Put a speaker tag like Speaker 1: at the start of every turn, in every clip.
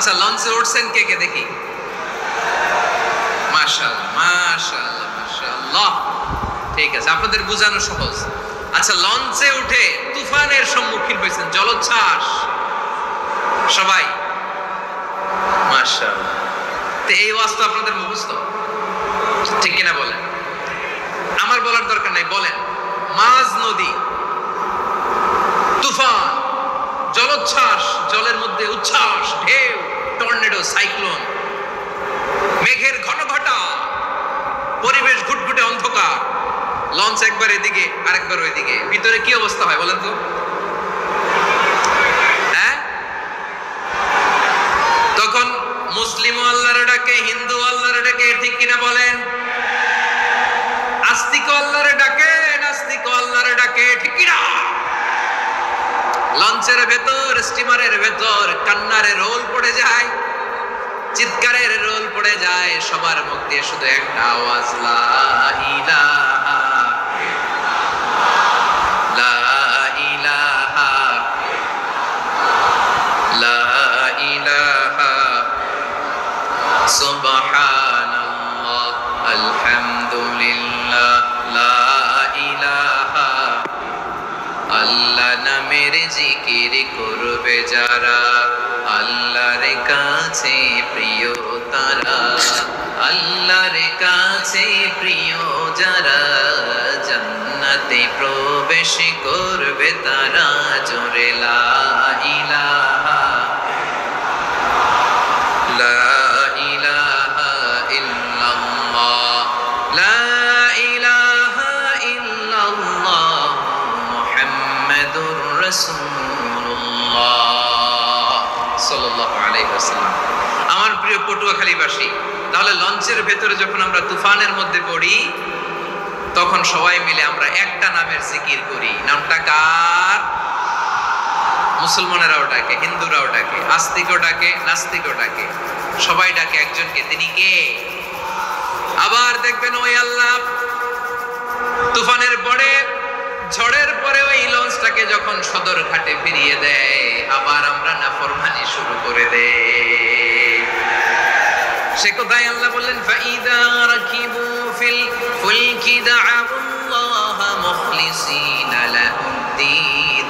Speaker 1: আচ্ছা, লঞ্চে উঠছেন কে কে দেখি? মাশাআল্লাহ, মাশাআল্লাহ, মাশাআল্লাহ। ঠিক আছে, আপনাদের বোঝানো সহজ। আচ্ছা, লঞ্চে উঠে তুফানের সম্মুখীন হয়েছেন, জলোচ্ছ্বাস, সবাই? মাশাআল্লাহ। তো এই ওয়াজ তো আপনাদের মুখস্থ, ঠিক কিনা বলেন? আমার বলার দরকার নাই, বলেন। মাঝ নদী, তুফান, জলোচ্ছ্বাস, জলের মধ্যে উচ্ছ্বাস, ঢেউ, টর্নেডো, সাইক্লোন, মেঘের ঘনঘটা, পরিবেশ ঘুটঘুটে অন্ধকার, লঞ্চ একবার এদিকে আরেকবার ওইদিকে, ভিতরে কি অবস্থা হয় বলেন তো? হ্যাঁ, তখন মুসলিম আল্লাহর ডাকে, হিন্দু আল্লাহর ডাকে, ঠিক কিনা বলেন? আস্তিক আল্লাহর ডাকে, নাস্তিক আল্লাহর ডাকে, ঠিক কিনা? লঞ্চের ভেতর, স্টিমারের ভেতর কান্নারে রোল পড়ে যায়, চিৎকারের রোল পড়ে যায়, সবার মুখ দিয়ে শুধু একটা আওয়াজ, লা ইলাহা, লা ইলাহা, লা ইলাহা, সুবহানাল্লাহ, আলহামদুলিল্লাহ, লা ইলাহা। আল্লাহ নামের জিকির করবে যারা, আল্লাহর কাছে প্রিয় তারা, আল্লাহর কাছে প্রিয় যারা, জান্নাতে প্রবেশ করবে তারা, জোরে লা ইলাহা, লা ইলাহা ইল্লাল্লাহ, লা ইলাহা ইল্লাল্লাহ, মুহাম্মাদুর রাসূলুল্লাহ সাল্লাল্লাহু আলাইহি ওয়াসাল্লাম। আমার প্রিয় পটুয়াখালীবাসী, তাহলে লঞ্চের ভেতরে যখন আমরা তুফানের মধ্যে পড়ি, তখন সবাই মিলে আমরা একটা নামের জিকির করি। নামটা কার? মুসলমানেরাও ডাকে, হিন্দুরাও ডাকে, আস্তিকও ডাকে, নাস্তিকও ডাকে, সবাই ডাকে একজনকে। তিনি কে? আবার দেখবেন ওই আল্লাহ তুফানের পরে, ঝড়ের পরে ওই লঞ্চটাকে যখন সদর ঘাটে ফিরিয়ে দেয়, আবার আমরা নাফরমানি শুরু করে দেই। সে কোথায়? আল্লাহ বললেন, ফাইদা রাকিবু ফিল ফুলকি দা'আল্লাহ মুখলিসিনা লাহুদ্দিন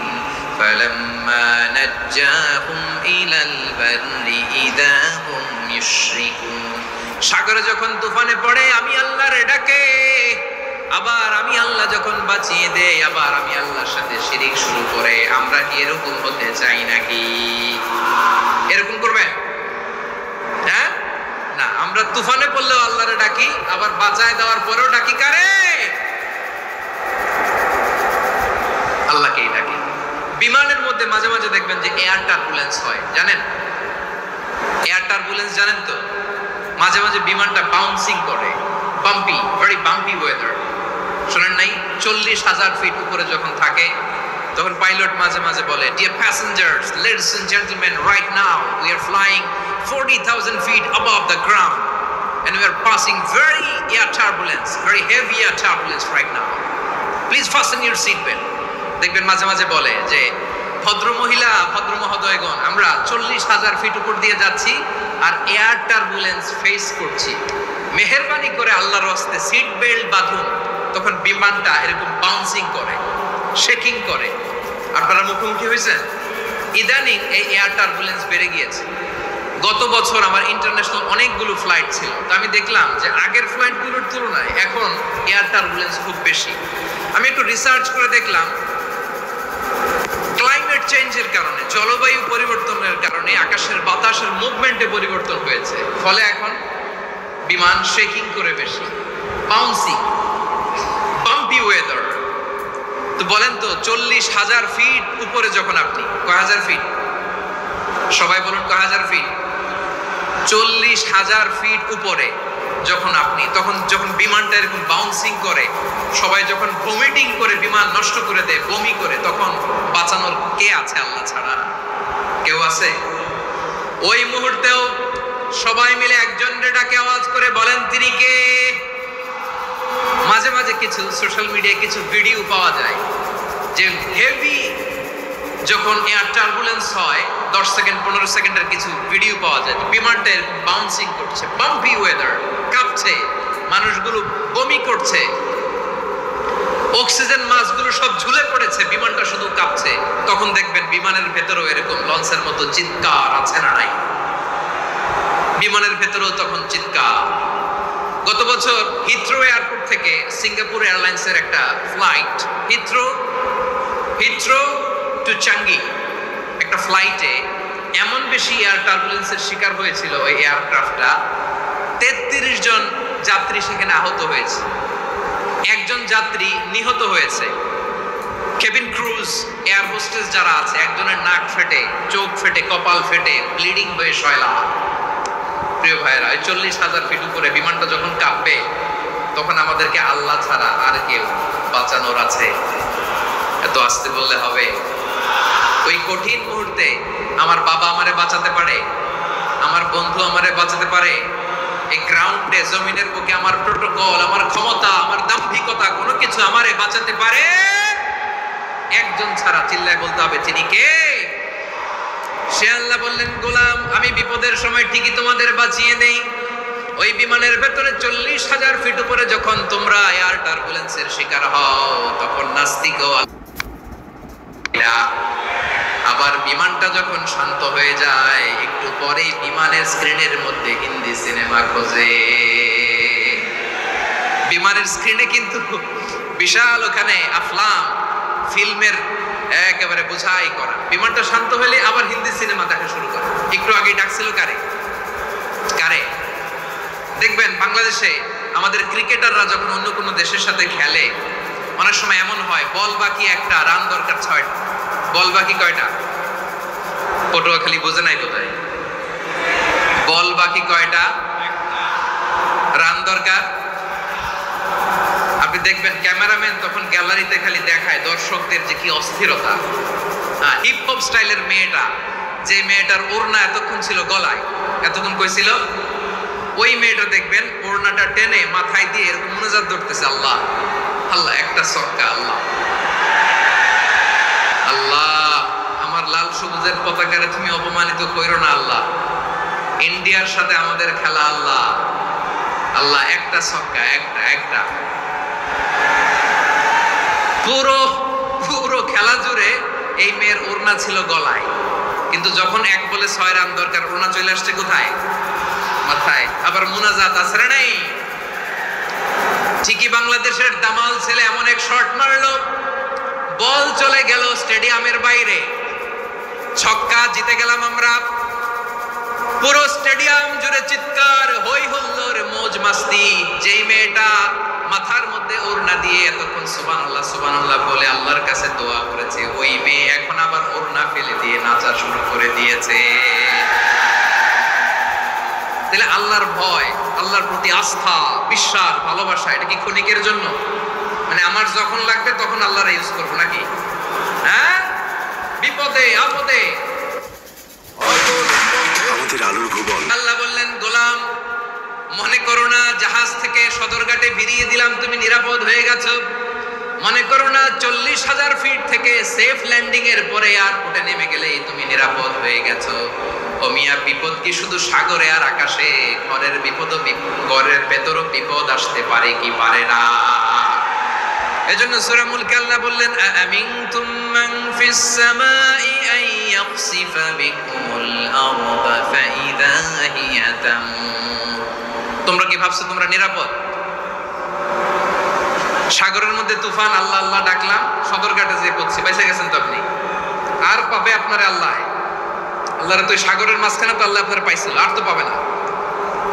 Speaker 1: ফালাম্মা নাজ্জাহুম ইলাল বাররি ইযা হুম ইউশরিকুন। সাগরে যখন তুফানে পড়ে আমি আল্লাহর ডাকে, আবার আমি আল্লাহ যখন বাঁচিয়ে দেই, আবার আমি আল্লাহর সাথে শিরিক শুরু করে। আমরা কি এরকম হতে চাই নাকি? এরকম করবেন? হ্যাঁ না, আমরা তুফানে পড়লেও আল্লাহরে ডাকি, আবার বাঁচায় দেওয়ার পরেও ডাকি কারে? আল্লাহকেই ডাকি। বিমানের মধ্যে মাঝে মাঝে দেখবেন যে এয়ার টার্বুলেন্স হয়, জানেন? এয়ার টার্বুলেন্স জানেন তো? মাঝে মাঝে বিমানটা বাউন্সিং করে, বাম্পি, ভেরি বাম্পি ওয়েদার। শোনেন নাই? 40,000 ফিট উপরে যখন থাকে, তখন পাইলট মাঝে মাঝে বলে, dear passengers, ladies and gentleman, right now we are flying 40,000 feet above the ground and we are passing very air turbulence, very heavy air turbulence right now. Please fasten your seat belt. দেখবেন মাঝে মাঝে বলে যে, ভদ্র মহিলা, ভদ্র মহোদয়গণ, আমরা 40,000 ফিট উপর দিয়ে যাচ্ছি আর এয়ার টার্বুলেন্স ফেস করছি, মেহেরবানি করে আল্লাহর রাস্তে সিট বেল্ট বাঁধুন। তখন বিমানটা এরকম বাউন্সিং করে, শেকিং করে। আপনারা মুখোমুখি হয়েছেন? ইদানিং এই এয়ার টার্বুলেন্স বেড়ে গিয়েছে। গত বছর আমার ইন্টারন্যাশনাল অনেকগুলো ফ্লাইট ছিল, তো আমি দেখলাম যে আগের ফ্লাইটগুলোর তুলনায় এখন এয়ার টার্বুলেন্স খুব বেশি। আমি একটু রিসার্চ করে দেখলাম, ক্লাইমেট চেঞ্জের কারণে, জলবায়ু পরিবর্তনের কারণে আকাশের বাতাসের মুভমেন্টে পরিবর্তন হয়েছে, ফলে এখন বিমান শেকিং করে বেশি, বাউন্সিং, বাম্পি ওয়েদার। তো বলেন তো, 40,000 ফিট উপরে যখন আপনি, কয় হাজার ফিট? সবাই বলুন, কয় হাজার ফিট? 40,000 ফিট উপরে যখন আপনি, তখন যখন বিমানটা এরকম বাউন্সিং করে, সবাই যখন ভমিটিং করে বিমান নষ্ট করে দেয়, বমি করে, তখন বাঁচানোর কে আছে আল্লাহ ছাড়া? কেউ আছে? ওই মুহূর্তেও সবাই মিলে একজনের ডাকে আওয়াজ করে বলেন, তিনি কে? মাঝে মাঝে কিছু সোশ্যাল মিডিয়ায় কিছু ভিডিও পাওয়া যায় যে হেভি যখন এয়ার টার্বুলেন্স হয়, 10 সেকেন্ড 15 সেকেন্ডের কিছু ভিডিও পাওয়া যায়, বিমানটা এরকম বাউন্সিং করছে, বাম্পি ওয়েদার, কাঁপছে, মানুষগুলো বমি করছে, অক্সিজেন মাস্কগুলো সব ঝুলে পড়েছে, বিমানটা শুধু কাঁপছে। তখন দেখবেন বিমানের ভেতরেও এরকম লঞ্চের মতো চিৎকার আছে না নাই? বিমানের ভেতরেও তখন চিৎকার। গত বছর হিথ্রো এয়ারপোর্ট থেকে সিঙ্গাপুর এয়ারলাইন্সের একটা ফ্লাইট, হিথ্রো টু চাঙ্গি, একটা ফ্লাইটে এমন বেশি এয়ার টার্বুলেন্সের শিকার হয়েছিল ওই এয়ারক্রাফটটা, 33 জন যাত্রী সেখানে আহত হয়েছে, একজন যাত্রী নিহত হয়েছে। কেবিন ক্রুজ, এয়ার হোস্টেস যারা আছে, একজনের নাক ফেটে, চোখ ফেটে, কপাল ফেটে, ব্লিডিং হয়ে শয়লা। প্রিয় ভাইয়েরা, 40,000 ফিট উপরে বিমানটা যখন কাঁপবে, তখন আমাদেরকে আল্লাহ ছাড়া আর কেউ বাঁচানোর আছে? এত আসতে বললে হবে? ওই কঠিন মুহূর্তে আমার বাবা আমারে বাঁচাতে পারে, আমার বন্ধু আমারে বাঁচাতে পারে। এই গ্রাউন্ডে, জমিনের বুকে আমার প্রোটোকল, আমার ক্ষমতা, আমার দাম্ভিকতা কোনো কিছু আমারে বাঁচাতে পারে? একজন ছাড়া, চিল্লায় বলতে হবে তিনি কে? সে আল্লাহ বললেন, গোলাম আমি বিপদের সময় ঠিকই তোমাদের বাঁচিয়ে দেই। ওই বিমানের ভেতরে 40,000 ফিট উপরে যখন তোমরা এয়ার টার্বুলেন্সের শিকার হও, তখন নাস্তিক ও আবার বিমানটা যখন শান্ত হয়ে যায়, একটু পরেই বিমানের স্ক্রিনের মধ্যে হিন্দি সিনেমা খোঁজে। বিমানের স্ক্রিনে কিন্তু বিশাল ওখানে আফলাম ফিল্মের একেবারে বোঝাই করা। বিমানটা শান্ত হলে আবার হিন্দি সিনেমা দেখা শুরু করে। একটু আগে ডাকছিল কারে? দেখবেন বাংলাদেশে আমাদের ক্রিকেটাররা যখন অন্য কোনো দেশের সাথে খেলে, অনেক সময় এমন হয় বল বাকি একটা, রান দরকার 6টা। বল বাকি কয়টা? পটুয়াখালী বোঝে নাই কোথায়? বল বাকি কয়টা, রান দরকার। আপনি দেখবেন ক্যামেরাম্যান তখন গ্যালারিতে খালি দেখায় দর্শকদের যে কি অস্থিরতা। হিপ হপ স্টাইলের মেয়েটা, যে মেয়েটার ওড়না এতক্ষণ ছিল গলায়, এতক্ষণ কই ছিল, ওই মেয়েটা দেখবেন ওড়নাটা টেনে মাথায় দিয়ে এরকম মুনাজাত ধরতেছে, আল্লাহ আল্লাহ, একটা সক্কা, আল্লাহ আল্লাহ, আমার লাল সবুজের পতাকারে তুমি অপমানিত কইরো না আল্লাহ, ইন্ডিয়ার সাথে আমাদের খেলা, আল্লাহ আল্লাহ, একটা সক্কা, একটা। পুরো খেলা জুড়ে এই মেয়ের ওড়না ছিল গলায়, কিন্তু যখন 1 বলে 6 রান দরকার, ওড়না চলে আসছে কোথায়? মাথায়। আবার মুনাজাত আছে না নাই? ঠিকই বাংলাদেশের দামাল ছেলে এমন এক শট মারলো, বল চলে গেল স্টেডিয়ামের বাইরে, ছক্কা, জিতে গেলাম আমরা। পুরো স্টেডিয়াম জুড়ে চিৎকার, হই হুল্লোড়, মৌজ মাস্তি। যেই মেয়েটা মাথার মধ্যে ওড়না দিয়ে এতক্ষণ সুবহানাল্লাহ সুবহানাল্লাহ বলে আল্লাহর কাছে দোয়া করেছে, ওই মেয়ে এখন আবার ওড়না ফেলে দিয়ে নাচা শুরু করে দিয়েছে। তাহলে আল্লাহর ভয়, আল্লাহর প্রতি আস্থা, বিশ্বাস, ভালোবাসা, এটা কি ক্ষণিকের জন্য? মানে আমার যখন লাগবে তখন আল্লাহর ইউজ করবো নাকি? হ্যাঁ, বিপদে আপদে
Speaker 2: আমাদের আলোর ভুবন।
Speaker 1: আল্লাহ বললেন, গোলাম মনে করো না জাহাজ থেকে সদরঘাটে ভিড়িয়ে দিলাম, তুমি নিরাপদ হয়ে গেছো। মনে করো না 40,000 ফিট থেকে সেফ ল্যান্ডিং এর পরে এয়ারপোর্টে নেমে গেলেই তুমি নিরাপদ হয়ে গেছো। ও মিয়া, বিপদ কি শুধু সাগরে আর আকাশে? ঘরের বিপদও, ঘরের ভেতরও বিপদ আসতে পারে কি পারে না? এজন্য সূরা মুলকে আল্লাহ বললেন, আমিনতুম মান ফিস সামাই আন ইয়াখসিফা বিকুমুল আরদা ফাইদা হিয়া তামুর। তোমরা কি ভাবছো তোমরা নিরাপদ? সাগরের মধ্যে তুফান, আল্লাহ আল্লাহ ডাকলাম, সদরঘাটে যে পড়ছি, বেঁচে গেছেন তো আপনি। আর পাবে আপনারে আল্লাহ? আল্লাহরে তো সাগরের মাঝখানে তো আল্লাহ আপনারা পাইছিল, আর তো পাবে না।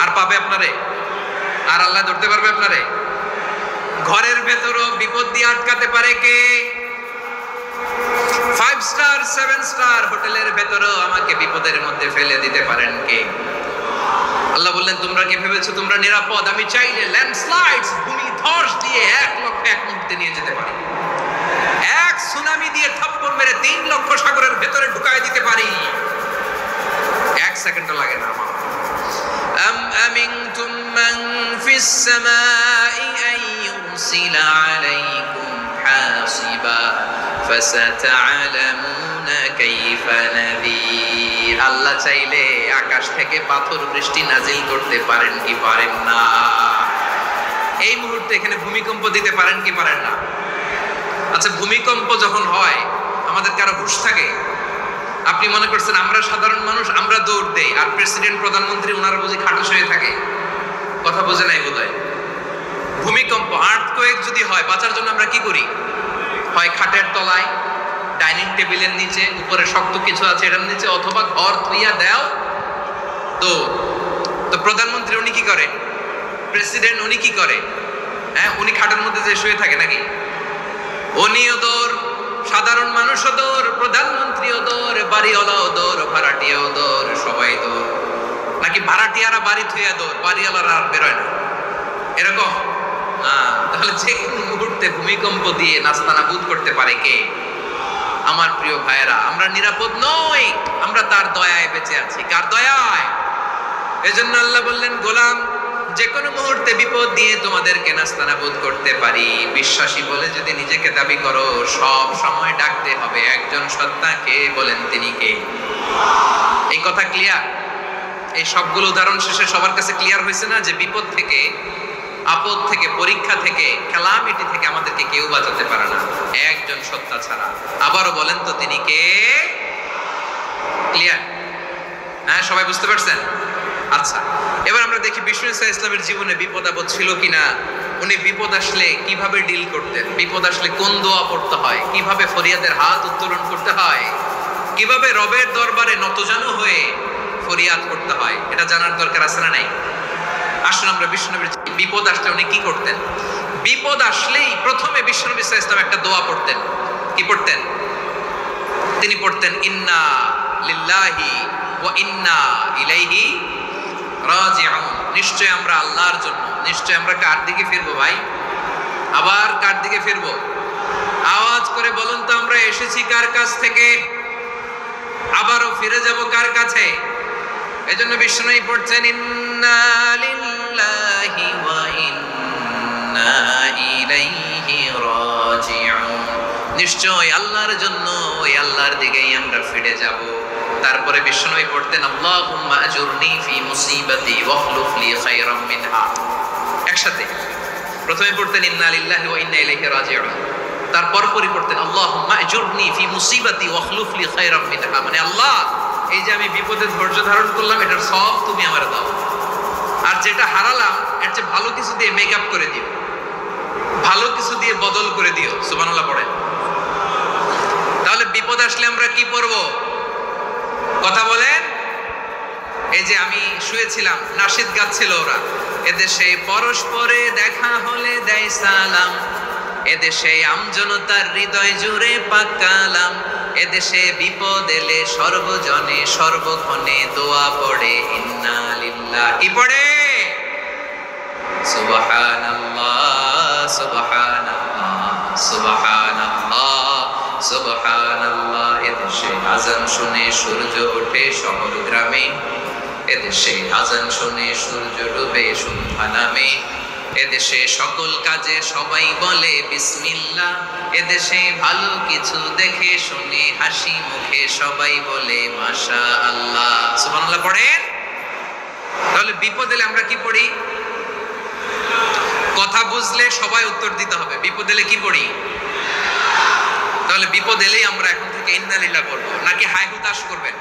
Speaker 1: আর পাবে আপনারে? আর আল্লাহ ধরতে পারবে আপনারে? ঘরের ভেতরও বিপদ দিয়ে আটকাতে পারে কে? 5 স্টার 7 স্টার হোটেলের ভেতরও আমাকে বিপদের মধ্যে ফেলে দিতে পারেন কে? আল্লাহ বললেন, তোমরা কি ভেবেছো তোমরা নিরাপদ? আমি চাইলে ল্যান্ডস্লাইডস, ভূমিধস দিয়ে 1 লক্ষ 1 মুহূর্তে নিয়ে যেতে পারি। এক সুনামি দিয়ে থাপ্পড় মেরে 3 লক্ষ সাগরের ভেতরে ঢুকায় দিতে পারি। 1 সেকেন্ডও লাগে না আমার। আম আমিনতুম মান ফিস সামাই আন ইউরসিলা আলাইকুম হাসিবা ফাসাতা'লামুনা কাইফা নাযীর। আল্লাহ চাইলে আকাশ থেকে পাথর বৃষ্টি নাজিল করতে পারেন কি পারেন না? এই মুহূর্তে এখানে ভূমিকম্প দিতে পারেন কি পারেন না? আচ্ছা, ভূমিকম্প যখন হয় আমাদের কারো হুঁশ থাকে? আপনি মনে করছেন আমরা সাধারণ মানুষ, আমরা দৌড় দেই, আর প্রেসিডেন্ট প্রধানমন্ত্রী ওনারা বুঝি খাটো হয়ে থাকে? কথা বোঝে নাই বোধহয়। ভূমিকম্প, আর্থকোয়েক যদি হয়, বাঁচার জন্য আমরা কি করি? হয় খাটের তলায়, ডাইনিং টেবিলের নিচে, উপরে শক্ত কিছু আছে এটার নিচে, অথবা ঘর থুইয়া দেও দৌড়। তো প্রধানমন্ত্রী উনি কি করে? প্রেসিডেন্ট উনি কি করে? হ্যাঁ, উনি খাটের মধ্যে যে শুয়ে থাকে নাকি? উনিও দৌড়, সাধারণ মানুষও দৌড়, প্রধানমন্ত্রীও দৌড়, বাড়িওয়ালাও দৌড়, ভাড়াটিয়াও দৌড়, সবাই দৌড়। নাকি ভাড়াটিয়ারা বাড়ি থুইয়া দৌড়, বাড়িওয়ালারা আর বেরোয় না? এরকম না। তাহলে যে কোনো মুহূর্তে ভূমিকম্প দিয়ে নাস্তানাবুদ করতে পারে কে? আমার প্রিয় ভাইয়েরা, আমরা নিরাপদ নই, আমরা তার দয়ায় বেঁচে আছি। কার দয়ায়? এজন্য আল্লাহ বললেন, গোলাম যে কোনো মুহূর্তে বিপদ দিয়ে তোমাদেরকে নাস্তানাবুদ করতে পারি। বিশ্বাসী বলে যদি নিজেকে দাবি করো, সব সময় ডাকতে হবে একজন সত্তাকে। বলেন তিনি কে? এই কথা ক্লিয়ার? এই সবগুলো উদাহরণ শেষে সবার কাছে ক্লিয়ার হয়েছে না যে বিপদ থেকে, আপদ থেকে, পরীক্ষা থেকে, ক্যালামিটি থেকে আমাদেরকে কেউ বাঁচাতে পারে না একজন সত্তা ছাড়া। আবারও বলেন তো তিনি কে? ক্লিয়ার? হ্যাঁ, সবাই বুঝতে পারছেন? আচ্ছা, এবার আমরা দেখি বিষ্ণু ইসলামের জীবনে বিপদ আপদ ছিল কিনা। উনি বিপদ আসলে কিভাবে ডিল করতেন, বিপদ আসলে কোন দোয়া পড়তে হয়, কিভাবে ফরিয়াদের হাত উত্তোলন করতে হয়, কিভাবে রবের দরবারে নতজানু হয়ে ফরিয়াদ করতে হয়, এটা জানার দরকার আছে না নাই? আসুন আমরা বিষ্ণুনবীর বিপদ আসলে উনি কি করতেন। বিপদ আসলেই প্রথমে বিষ্ণুনবী সাল্লাল্লাহু আলাইহি ওয়াসাল্লাম একটা দোয়া পড়তেন। কি পড়তেন? তিনি পড়তেন, ইন্না লিল্লাহি ওয়া ইন্না ইলাইহি রাজিউন। নিশ্চয় আমরা আল্লাহর জন্য, নিশ্চয় আমরা কার দিকে ফিরবো ভাই? আবার কার দিকে ফিরবো? আওয়াজ করে বলুন তো, আমরা এসেছি কার কাছ থেকে, আবারও ফিরে যাব কার কাছে? এজন্য বিষ্ণুই পড়ছেন, ইন্না লিল্লাহি ওয়া ইন্না ইলাইহি রাজিউন। নিশ্চয় আল্লাহর জন্য, ওই আল্লাহর দিকেই আমরা ফিরে যাব। তারপরে বিষ্ণুই পড়তেন, আল্লাহুম্মা আজুরনি ফি মুসিবাতি ওয়াখলুফ লি খায়রাম মিনহা। একসাথে প্রথমে পড়তেন ইন্না লিল্লাহি ওয়া ইন্না ইলাইহি রাজিউন, তারপর পড়তেন আল্লাহুম্মা আজুরনি ফি মুসিবাতি ওয়াখলুফ লি খায়রাম মিনহা। মানে আল্লাহ, এই যে আমি বিপদে ধৈর্য ধারণ করলাম, এটার সব তুমি আমারে দাও, আর যেটা হারালাম এর চেয়ে ভালো কিছু দিয়ে মেকআপ করে দিও, ভালো কিছু দিয়ে বদল করে দিও। সুবহানাল্লাহ পড়েন। তাহলে বিপদ আসলে আমরা কি পড়ব? কথা বলেন। এই যে আমি শুয়েছিলাম, নাশিদ গাচ্ছিল ওরা, এদেশে পরস্পরে দেখা হলে দেয় সালাম, এদেশে আমজনতার হৃদয় জুড়ে পাকালাম, এদেশে বিপদ এলে সর্বজনে সর্বক্ষণে দোয়া পড়ে ইন্না লিল্লাহি। কি পড়ে? সুবহানাল্লাহ সুবহানাল্লাহ সুবহানাল্লাহ সুবহানাল্লাহ। এদেশে আজান শুনে সূর্য ওঠে শহর গ্রামে, এদেশে আজান শুনে সূর্য ডুবে সন্ধ্যা নামে, এদেশে সকল কাজে সবাই বলে বিসমিল্লাহ, এদেশে ভালো কিছু দেখে শুনে হাসি মুখে সবাই বলে মাশাআল্লাহ। সুবহানাল্লাহ পড়েন। তাহলে বিপদ এলে আমরা কি পড়ি? কথা বুঝলে সবাই উত্তর দিতে হবে। বিপদ এলে কি পড়ি? তাহলে বিপদ এলেই আমরা এখন থেকে ইন্না লিল্লাহ পড়বো, নাকি হাই হুতাশ করবেন?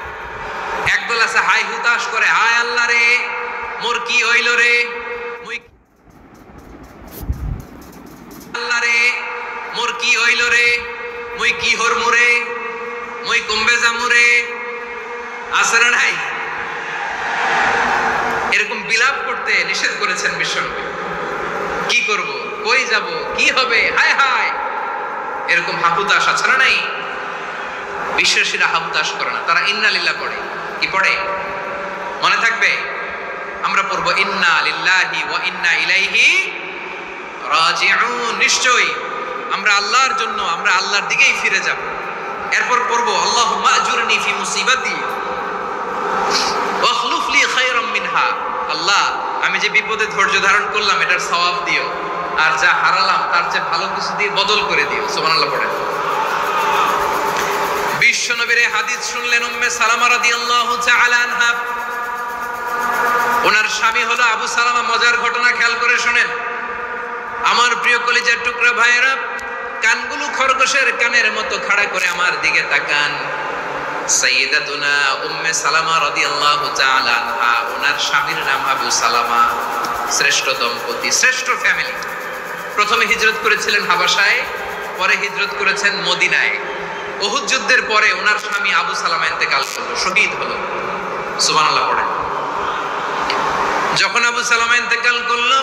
Speaker 1: একদল আছে হাই হুতাশ করে, হায় আল্লাহ রে মোর কি হইল রে, আল্লাহ রে মোর কি হইল রে, মুই কি হরমু রে, মুই কমবে যামু রে। আছে না নাই? এরকম বিলাপ করতে নিষেধ করেছেন বিশ্বনবী। কি করব, কই যাব, কি হবে, হায় হায়, এরকম হাহুতাশ আছে না নাই? বিশ্বাসীরা হাহুতাশ করে না, তারা ইন্না লিল্লাহ পড়ে। কি পড়ে? মনে থাকবে, আমরা পড়বো ইন্না লিল্লাহি ওয়া ইন্না ইলাইহি রাজিউন। নিশ্চয়ই আমরা আল্লাহর জন্য, আমরা আল্লাহর দিকেই ফিরে যাব। এরপর পড়বো আল্লাহুম্মা আজুরনি ফি মুসিবাতি ওয়াখলুফ লি খায়রাম মিনহা। আল্লাহ, আমি যে বিপদে ধৈর্য ধারণ করলাম এটার সওয়াব দিও, আর যা হারালাম তার চেয়ে ভালো কিছু দিয়ে বদল করে দিও। সুবহানাল্লাহ পড়েন। বিশ্বনবীর হাদিস শুনলেন উম্মে সালামা রাদিয়াল্লাহু তাআলা আনহা। ওনার স্বামী হলো আবু সালামা। মজার ঘটনা খেয়াল করে শুনেন আমার প্রিয় কলিজার টুকরা ভাইয়েরা। কানগুলো খরগোশের কানের মতো খাড়া করে আমার দিকে তাকান। সাইয়্যিদাতুনা উম্মে সালামা রাদিয়াল্লাহু তাআলা আনহা, ওনার স্বামীর নাম আবু সালামা। শ্রেষ্ঠ দম্পতি, শ্রেষ্ঠ ফ্যামিলি। প্রথমে হিজরত করেছিলেন হাবাসায়, পরে হিজরত করেছেন মদিনায়। উহুদ যুদ্ধের পরে ওনার স্বামী আবু সালামা ইন্তেকাল করলো, শহীদ হলো। সুবহানাল্লাহ পড়েন। যখন আবু সালামা ইন্তেকাল করলো,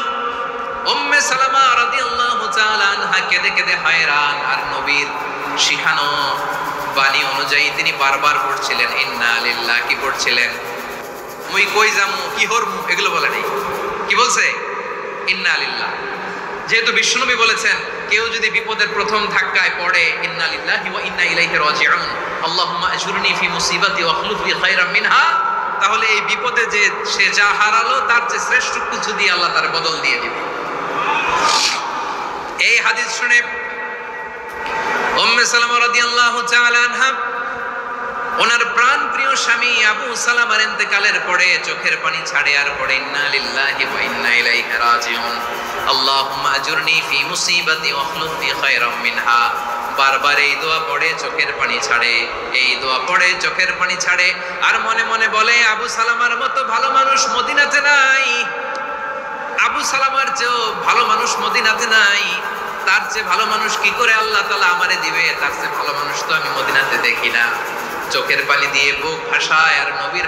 Speaker 1: উম্মে সালামা রাদিয়াল্লাহু তাআলা আনহা কেঁদে কেঁদে হয়রান। আর নবীর শিখানো বাণী অনুযায়ী তিনি বারবার পড়ছিলেন ইন্না লিল্লাহ। কি পড়ছিলেন? মুই কই যামু, কি হরমু, এগুলো বলে নেই। কি বলছে? ইন্না লিল্লাহ। যেহেতু বিশ্বনবী বলেছেন কেউ যদি বিপদের প্রথম ধাক্কায় পড়ে ইন্না লিল্লাহি ওয়া ইন্না ইলাইহি রাজিউন, আল্লাহুম্মা আজুরনি ফি মুসিবাতি ওয়া আখলুফ লি খায়রাম মিনহা, তাহলে এই বিপদে যে সে যা হারালো তার চেয়ে শ্রেষ্ঠ কিছু দিয়ে আল্লাহ তার বদল দিয়ে দিবে। এই হাদিস শুনে উম্মে সালামা রাদিয়াল্লাহু তাআলা আনহা ওনার প্রাণ প্রিয় স্বামী আবু সালামার ইন্তেকালের পরে চোখের পানি ছাড়ে আর পড়ে ইন্না লিল্লাহি ওয়া ইন্না ইলাইহি রাজিউন, আল্লাহুম্মা আজুরনি ফি মুসিবাতি ওয়া আখলুফ লি খায়রাম মিনহা। বারবার এই দোয়া পড়ে চোখের পানি ছাড়ে, এই দোয়া পড়ে চোখের পানি ছাড়ে। আর মনে মনে বলে আবু সালামার মতো ভালো মানুষ মদিনাতে নাই, আবু সালামার চেয়েও ভালো মানুষ মদিনাতে নাই। তার চেয়ে ভালো মানুষ কি করে আল্লাহ তাআলা আমারে দিবে? তার চেয়ে ভালো মানুষ তো আমি মদিনাতে দেখি না। চোখের পানি দিয়ে বুক ভাসায় আর নবীর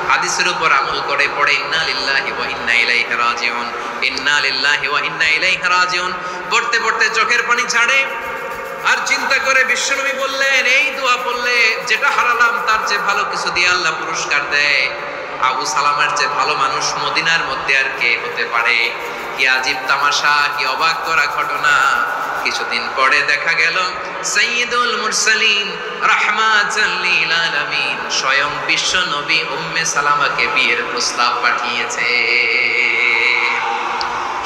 Speaker 1: হাদিসের উপর আমল করে পড়ে ইন্না লিল্লাহি ওয়া ইন্না ইলাইহি রাজিউন, ইন্না লিল্লাহি ওয়া ইন্না ইলাইহি রাজিউন। পড়তে পড়তে চোখের পানি ছাড়ে আর চিন্তা করে বিশ্বনবী বললেন এই দোয়া পড়লে যেটা হারালাম তার চেয়ে ভালো কিছু দিয়ে আল্লাহ পুরস্কার দেয়। আবু সালামার চেয়ে ভালো মানুষ মদিনার মধ্যে আর কে হতে পারে? কি আজীব তামাশা, কি অবাক করা ঘটনা। কিছুদিন পরে দেখা গেল সাইয়্যিদুল মুরসালিন রাহমাতাল লিল আলামিন স্বয়ং বিশ্ব নবী উম্মে সালামাকে বিয়ের প্রস্তাব পাঠিয়েছে।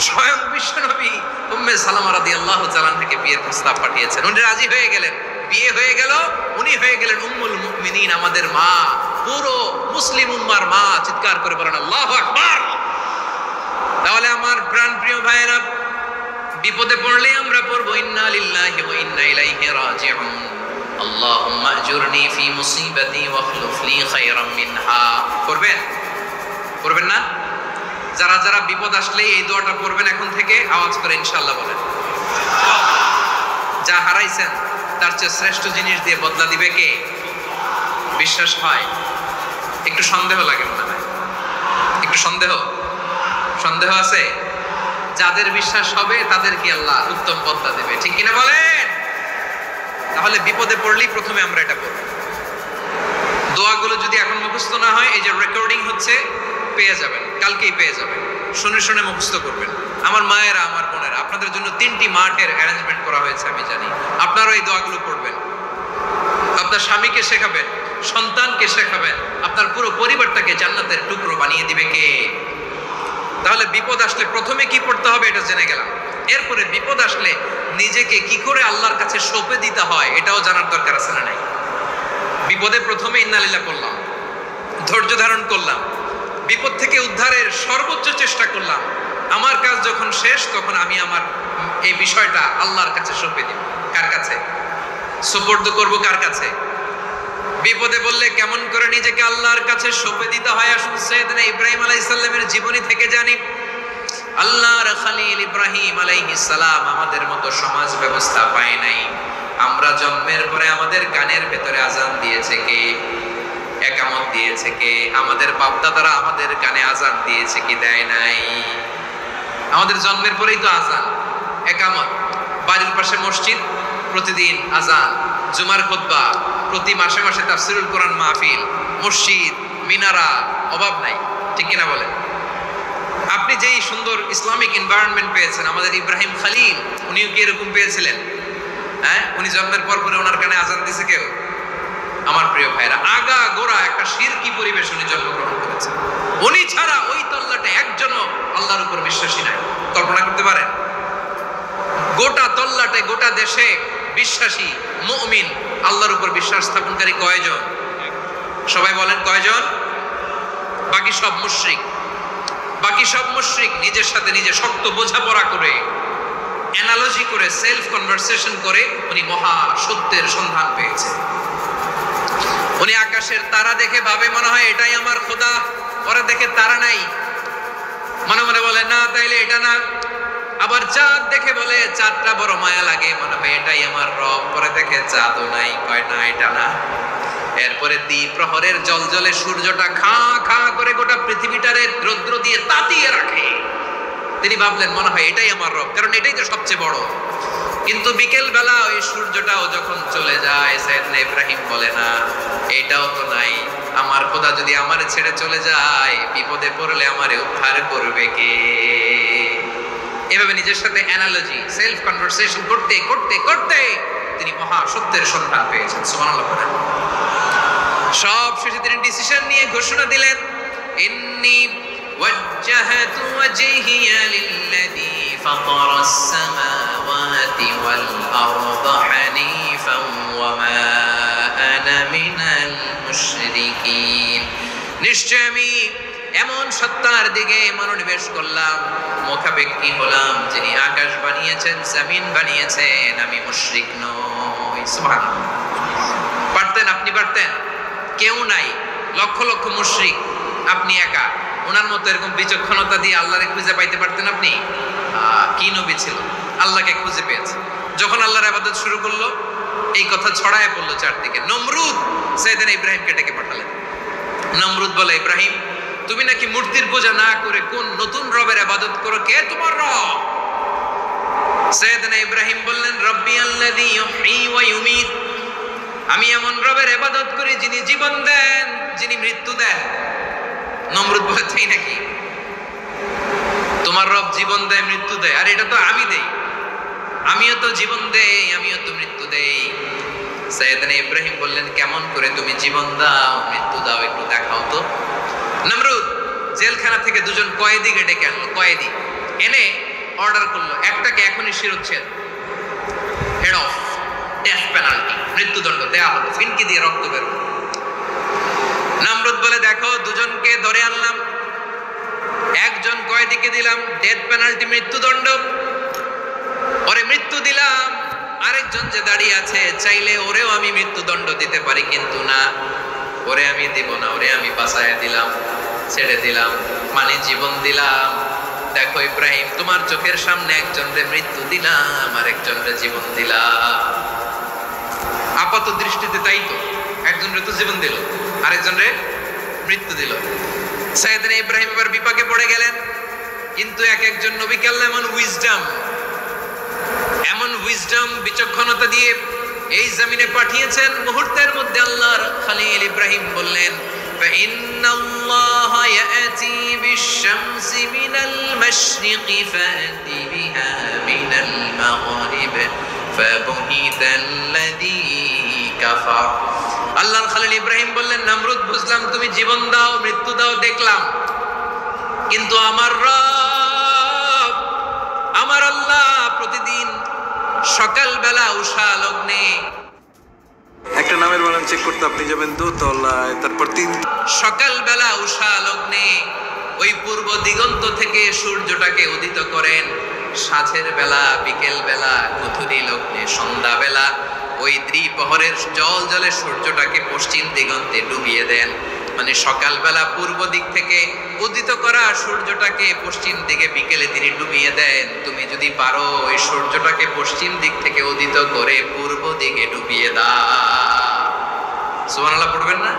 Speaker 1: স্বয়ং বিশ্ব নবী উম্মে সালামা রাদিয়াল্লাহু তাআলা আনহাকে বিয়ের প্রস্তাব পাঠিয়েছেন। উনি রাজি হয়ে গেলেন, বিয়ে হয়ে গেল। উনি হয়ে গেলেন উম্মুল মুমিনিন, আমাদের মা, পুরো মুসলিম উম্মার মা। চিৎকার করে বলেন আল্লাহু আকবার। তাহলে আমার প্রাণ প্রিয় ভাইয়েরা, বিপদে পড়লে আমরা পড়বো ইন্না লিল্লাহি ওয়া ইন্না ইলাইহি রাজিউন, আল্লাহুম্মা আজুরনি ফি মুসিবাতি ওয়া আখলুফ লি খায়রাম মিনহা। পড়বেন? পড়বেন না? যারা যারা বিপদ আসলে এই দোয়াটা পড়বেন এখন থেকে আওয়াজ করে ইনশাআল্লাহ বলেন। যা হারাইছেন তার চেয়ে শ্রেষ্ঠ জিনিস দিয়ে বদলা দিবে কে? বিশ্বাস হয়? একটু সন্দেহ লাগে মনে হয়, একটু সন্দেহ আছে? যাদের বিশ্বাস হবে তাদেরকে আল্লাহ উত্তম বদলা দেবে, ঠিক কিনা বলেন? তাহলে বিপদে পড়লেই প্রথমে আমরা এটা পড়ব। দোয়াগুলো যদি এখন মুখস্থ না হয়, এই যে রেকর্ডিং হচ্ছে, পেয়ে যাবেন, কালকেই পেয়ে যাবেন। শুনে শুনে মুখস্থ করবেন। আমার মায়েরা, আমার বোনেরা, আপনাদের জন্য 3টি মাঠের অ্যারেঞ্জমেন্ট করা হয়েছে, আমি জানি। আপনারাও এই দোয়াগুলো পড়বেন, আপনার স্বামীকে শেখাবেন, সন্তানকে শেখাবেন, আপনার পুরো পরিবারটাকে জান্নাতের টুকরো বানিয়ে দিবে কে? তাহলে বিপদ আসলে প্রথমে কি পড়তে হবে এটা জেনে গেলাম। এরপরে বিপদ আসলে নিজেকে কি করে আল্লাহর কাছে সঁপে দিতে হয় এটাও জানার দরকার আছে না নাই? বিপদে প্রথমে ইন্না লিল্লাহ বললাম, ধৈর্য ধারণ করলাম, বিপদ থেকে উদ্ধারের সর্বোচ্চ চেষ্টা করলাম। আমার কাজ যখন শেষ তখন আমি আমার এই বিষয়টা আল্লাহর কাছে সঁপে দিব। কার কাছে সুপর্দ করব? কার কাছে? বিপদে বললে কেমন করে নিজেকে আল্লাহর কাছে সঁপে দিতে হয় আসুন সাইয়েদনা ইব্রাহিম আলাইহিস সালামের জীবনী থেকে জানি। আল্লাহর খলিল ইব্রাহিম আলাইহিস সালাম আমাদের মতো সমাজ ব্যবস্থা পায় নাই। আমরা জন্মের পরে আমাদের কানের ভেতরে আজান দিয়েছে কে? একামত দিয়েছে কে? আমাদের বাপদাদারা আমাদের কানে আজান দিয়েছে কি? দেয় নাই। আমাদের জন্মের পরেই তো আজান, একামত, বাড়ির পাশে মসজিদ, প্রতিদিন আজান, জুমার খুতবা, প্রতি মাসে মাসে তাফসিরুল কোরআন মাহফিল, মসজিদ, মিনারা, অভাব নাই, ঠিক কিনা বলেন? আপনি যেই সুন্দর ইসলামিক এনভায়রনমেন্ট পেয়েছেন, আমাদের ইব্রাহিম খলিল উনিও কি এরকম পেয়েছিলেন? হ্যাঁ, উনি জন্মের পর পরে ওনার কানে আজান দিছে কেউ? আমার প্রিয় ভাইরা, আগা গোড়া একটা শিরকি পরিবেশ উনি জন্মগ্রহণ করেছেন। উনি ছাড়া ওই তল্লাটে একজনও আল্লাহর উপর বিশ্বাসী নাই। কল্পনা করতে পারেন? গোটা তল্লাটে, গোটা দেশে বিশ্বাসী মুমিন আল্লাহর উপর বিশ্বাস স্থাপনকারী কয়জন? সবাই বলেন কয়জন? বাকি সব মুশরিক। বাকি সব মুশরিক নিজের সাথে নিজে শক্ত বোঝাপড়া করে, অ্যানালজি করে, সেলফ কনভারসেশন করে উনি মহা সত্যের সন্ধান পেয়েছে। উনি আকাশের তারা দেখে ভাবে মনে হয় এটাই আমার খোদা, ওরা দেখে তারা নাই, মনে মনে বলে না তাইলে এটা না। আবার চাঁদ দেখে বলে চাঁদটা বড় মায়া লাগে, মনে হয় এটাই আমার রব, পরে দেখে চাঁদও নাই, কয় না এটা না। এরপরে দ্বিপ্রহরের জলজলে সূর্যটা খা খা করে গোটা পৃথিবীটারে রৌদ্র দিয়ে তাতিয়ে রাখে। তিনি ভাবলেন মনে হয় এটাই আমার রব, কারণ এটাই তো সবচেয়ে বড়। কিন্তু বিকেল বেলা ওই সূর্যটাও যখন চলে যায়, সাইয়েদনা ইব্রাহিম বলে না এটাও তো নাই, আমার খোদা যদি আমারে ছেড়ে চলে যায়, বিপদে পড়লে আমারে উদ্ধার করবে কে? এভাবে নিজের সাথে অ্যানালজি, সেলফ কনভারসেশন করতে করতে করতে তিনি মহা সত্যের সন্ধান পেয়েছেন। সুবহানাল্লাহ। সব শেষে তিনি ডিসিশন নিয়ে ঘোষণা দিলেন, ইন্নী ওয়াজ্জাহাতু ওয়াজহিয়া লিল্লাযী ফাতারাস সামাওয়াতি ওয়াল আরদা হানিফান ওয়া মা আনা মিনাল মুশরিকিন। নিশ্চয় আমি এমন সত্তার দিকে মনোনিবেশ করলাম, মুখাপেক্ষী হলাম, যিনি আকাশ বানিয়েছেন, জমিন বানিয়েছেন, আমি মুশরিক নই। সুবহানাল্লাহ। পারতেন? আপনি পারতেন? কেউ নাই, লক্ষ লক্ষ মুশরিক, আপনি একা। ওনার মতো এরকম বিচক্ষণতা দিয়ে আল্লাহরে খুঁজে পাইতে পারতেন আপনি? কি নবী ছিল, আল্লাহকে খুঁজে পেয়েছে। যখন আল্লাহর ইবাদত শুরু করলো, এই কথা ছড়ায় পড়লো চারদিকে। নমরুদ সাইয়েদনা ইব্রাহিমকে ডেকে পাঠালেন। নমরুদ বলে, ইব্রাহিম তুমি নাকি মূর্তির পূজা না করে কোন নতুন রবের ইবাদত করো, কে তোমার রব? সাইয়েদনা ইব্রাহিম বললেন, রব্বি আল্লাযী ইউহয়ী ওয়া ইউমীত, আমি এমন রবের ইবাদত করি যিনি জীবন দেন, যিনি মৃত্যু দেন। নমরুদ বলে, তাই নাকি? তোমার রব জীবন দেয়, মৃত্যু দেয়, আর এটা তো আমি দেই। আমিও তো জীবন দেই, আমিও তো মৃত্যু দেই। সাইয়েদনা ইব্রাহিম বললেন, কেমন করে তুমি জীবন দাও, মৃত্যু দাও, একটু দেখাও তো। নমরুদ জেলখানা থেকে দুজন কয়েদিকে ডেকে আনলো। কয়েদি এনে অর্ডার করলো, একটাকে এখনই শিরোচ্ছেদ, হেড অফ, ডেথ পেনাল্টি, মৃত্যুদণ্ড দেয়া হলো, ফিনকি দিয়ে রক্ত বের হলো। নমরুদ বলে, দেখো দুজনকে ধরে আনলাম, একজন কয়েদিকে দিলাম ডেথ পেনাল্টি, মৃত্যুদণ্ড, ওরে মৃত্যু দিলাম। আরেকজন যে দাঁড়িয়ে আছে, চাইলে ওরেও আমি মৃত্যুদণ্ড দিতে পারি, কিন্তু না, ওরে আমি দিব না, ওরে আমি বাঁচায়া দিলাম, ছেড়ে দিলাম, মানে জীবন দিলাম। দেখো ইব্রাহিম, তোমার চোখের সামনে একজনরে মৃত্যু দিলাম, আর একজনরে জীবন দিলাম। আপাত দৃষ্টিতে তাই তো, একজনরে তো জীবন দিল, আরেকজনরে মৃত্যু দিল। সাইয়েদনা ইব্রাহিম এবার বিপাকে পড়ে গেলেন। কিন্তু এক একজন নবীকে আল্লাহ এমন উইজডম বিচক্ষণতা দিয়ে এই জমিনে পাঠিয়েছেন, মুহূর্তের মধ্যে আল্লাহর খলিল ইব্রাহিম বললেন, ফাইন্নাল্লাহা ইয়াতি বিশ-শামসি মিনাল মাশরিকি ফাতি বিহা মিনাল মাগরিব ফাবুহিতাল্লাযী কাফার। আল্লাহর খলিল ইব্রাহিম বললেন, নমরুদ বুঝলাম তুমি জীবন দাও, মৃত্যু দাও, দেখলাম, কিন্তু আমার রব, আমার আল্লাহ প্রতিদিন সকালবেলা উষা লগ্নে,
Speaker 2: একটা নামের বানান চেক করতে আপনি যাবেন দোতলায়, তারপর
Speaker 1: সকালবেলা উষা লগ্নে ওই পূর্ব দিগন্ত থেকে সূর্যটাকে উদিত করেন, সাঁঝের বেলা, বিকেল বেলা, গধূলি লগ্নে, সন্ধ্যা বেলা ওই দ্বিপ্রহরের জল জলে সূর্যটাকে পশ্চিম দিগন্তে ডুবিয়ে দেন। মানে সকালবেলা পূর্ব দিক থেকে উদিত করা সূর্যটাকে পশ্চিম দিকে বিকেলে তিনি ডুবিয়ে দেন। তুমি যদি পারো ওই সূর্যটাকে পশ্চিম দিক থেকে উদিত করে পূর্ব দিকে ডুবিয়ে দাও। সুবহানাল্লাহ পড়বেন না?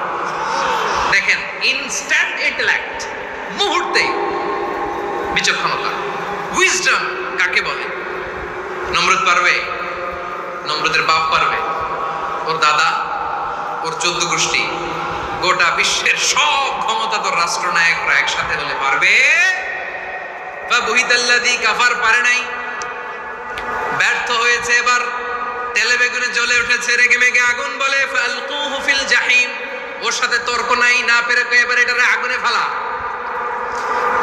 Speaker 1: দেখেন, ইনস্ট্যান্ট ইন্টেলেক্ট, মুহূর্তে বিচক্ষণতা, উইজডম কাকে বলে? নমরুদ পারবে? নমরুদের বাপ পারবে? ওর দাদা, ওর 14 গোষ্ঠী, গোটা বিশ্বের সব ক্ষমতাধর রাষ্ট্রনায়করা একসাথে হলে পারবে? ফাবুহিতাল্লাযী কাফার পারে নাই, ব্যর্থ হয়েছে। এবার তেলে বেগুনে জ্বলে উঠেছে, রেগে মেগে আগুন বলে, ফালকুহু ফিল জাহিম। ওর সাথে তর্ক নাই, না পেরে এবার এটারে আগুনে ফেলা।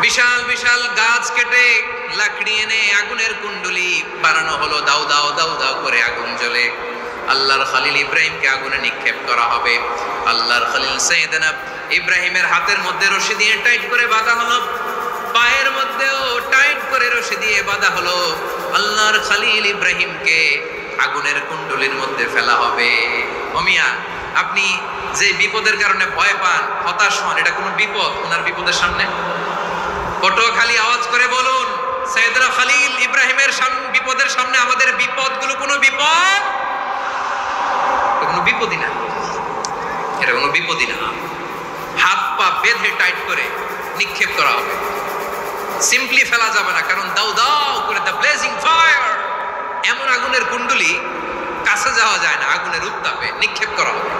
Speaker 1: বিশাল বিশাল গাছ কেটে লাকড়ি এনে আগুনের কুণ্ডলি বানানো হলো, দাউ দাউ দাউ দাউ করে আগুন জ্বলে। আল্লাহর খলিল ইব্রাহিমকে আগুনে নিক্ষেপ করা হবে। আল্লাহর খলিল সাইয়েদনা ইব্রাহিমের হাতের মধ্যে রশি দিয়ে টাইট করে বাঁধা হলো, পায়ের মধ্যেও টাইট করে রশি দিয়ে বাঁধা হলো। আল্লাহর খলিল ইব্রাহিমকে আগুনের কুণ্ডলীর মধ্যে ফেলা হবে। ওমিয়া, আপনি যে বিপদের কারণে ভয় পান, হতাশ হন, এটা কোনো বিপদ ওনার বিপদের সামনে? পটুয়াখালী আওয়াজ করে বলুন, সাইয়েদনা খলিল ইব্রাহিমের বিপদের সামনে আমাদের বিপদগুলো কোনো বিপদ? কোনো বিপদই না, এটা কোনো বিপদই না। হাত পা বেঁধে টাইট করে নিক্ষেপ করা হবে, সিম্পলি ফেলা যাবে না, কারণ দাউ দাউ করে দ্য ব্লেজিং ফায়ার, এমন আগুনের কুণ্ডলী কাছে যাওয়া যায় না, আগুনের উত্তাপে নিক্ষেপ করা হবে।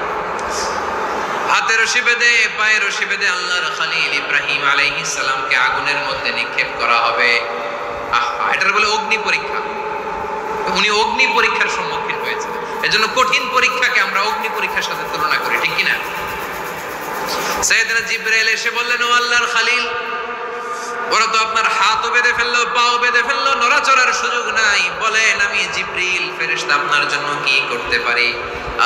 Speaker 1: হাতে রশি বেঁধে পায়ে রশি বেঁধে আল্লাহর খলিল ইব্রাহিম আলাইহিস সালামকে আগুনের মধ্যে নিক্ষেপ করা হবে। আহা, এটার বলে অগ্নি পরীক্ষা। উনি অগ্নি পরীক্ষার সম্মুখীন হয়েছে, এজন্য কঠিন পরীক্ষাকে আমরা অগ্নি পরীক্ষার সাথে তুলনা করি, ঠিক কিনা? সাইয়েদনা জিবরাইল এসে বললেন, ও আল্লাহর খলিল, ওরা তো আপনার হাতও বেঁধে ফেললো, পাও বেঁধে ফেললো, নড়াচড়ার সুযোগ নাই, বলেন আমি জিবরিল ফেরেশতা আপনার জন্য কি করতে পারি?